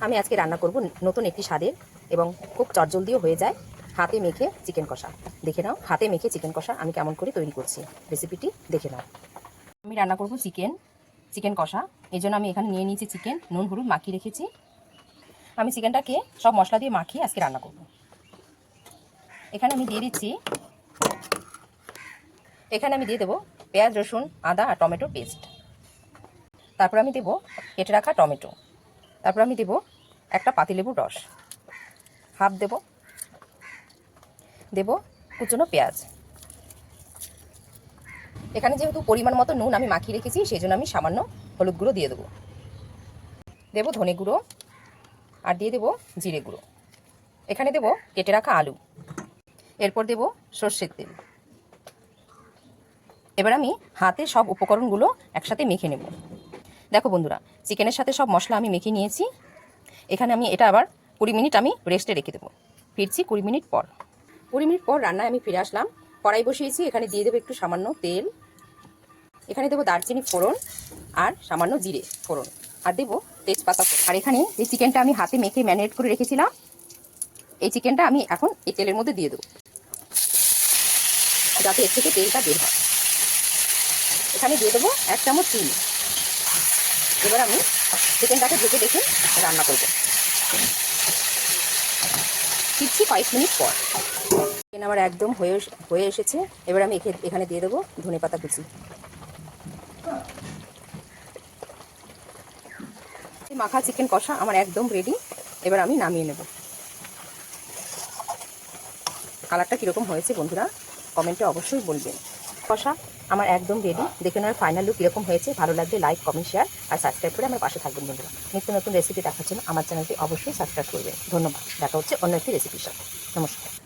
আমি আজকে রান্না করব নতুন একটি স্বাদের এবং খুব চটজলদিও হয়ে যায় হাতে মেখে চিকেন কষা। দেখে নাও হাতে মেখে চিকেন কষা আমি কেমন করে তৈরি করছি, রেসিপিটি দেখে নাও। আমি রান্না করব চিকেন কষা। এই জন্য আমি এখানে নিয়ে নিয়েছি চিকেন, নুন হলুদ মাখিয়ে রেখেছি। আমি চিকেনটাকে সব মশলা দিয়ে মাখিয়ে আজকে রান্না করব। এখানে আমি দিয়ে দেবো পেঁয়াজ রসুন আদা আর টমেটো পেস্ট। তারপর আমি দেবো কেটে রাখা টমেটো। তারপর আমি দেবো একটা পাতিলেবুর রস, হাফ দেবো কুচনো পেঁয়াজ। এখানে যেহেতু পরিমাণ মতো নুন আমি মাখিয়ে রেখেছি, সেই জন্য আমি সামান্য হলুদ গুঁড়ো দিয়ে দেবো ধনে গুঁড়ো আর দিয়ে দেবো জিরে গুঁড়ো। এখানে দেবো কেটে রাখা আলু, এরপর দেবো সর্ষের তেল। এবার আমি হাতে সব উপকরণগুলো একসাথে মেখে নেব। দেখো বন্ধুরা, চিকেনের সাথে সব মশলা আমি মেখে নিয়েছি। এখানে আমি এটা আবার 20 মিনিট আমি রেস্টে রেখে দেবো। ফিরছি 20 মিনিট পর। 20 মিনিট পর রান্নায় আমি ফিরে আসলাম। কড়াই বসিয়েছি, এখানে দিয়ে দেবো একটু সামান্য তেল। এখানে দেবো দারচিনি ফোড়ন আর সামান্য জিরে ফোড়ন, আর দেবো তেজপাতা ফোড়ন। আর এখানে যে চিকেনটা আমি হাতে মেখে ম্যারিনেট করে রেখেছিলাম, এই চিকেনটা আমি এখন এই তেলের মধ্যে দিয়ে দেবো, যাতে এর থেকে তেলটা বের হয়। এখানে দিয়ে দেবো 1 চামচ চিনি। এবার আমি চিকেনটাকে ঢেকে রান্না করবো। ফিরছি 5 মিনিট পর। চিকেন আমার একদম হয়ে এসেছে। এবার আমি এখানে দিয়ে দেবো ধনেপাতা কুচি। মাখা চিকেন কষা আমার একদম রেডি। এবার আমি নামিয়ে নেব। কালারটা কীরকম হয়েছে বন্ধুরা কমেন্টে অবশ্যই বলবেন। কষা আমার একদম রেডি। দেখে নেওয়ার ফাইনাল লুক কীরকম হয়েছে। ভালো লাগলে লাইক কমেন্ট শেয়ার আর সাবস্ক্রাইব করে আমার পাশে থাকবেন বন্ধুরা। নিত্য নতুন রেসিপি দেখার জন্য আমার চ্যানেলটি অবশ্যই সাবস্ক্রাইব করবেন। ধন্যবাদ। দেখা হচ্ছে অন্য একটি রেসিপির সাথে। নমস্কার।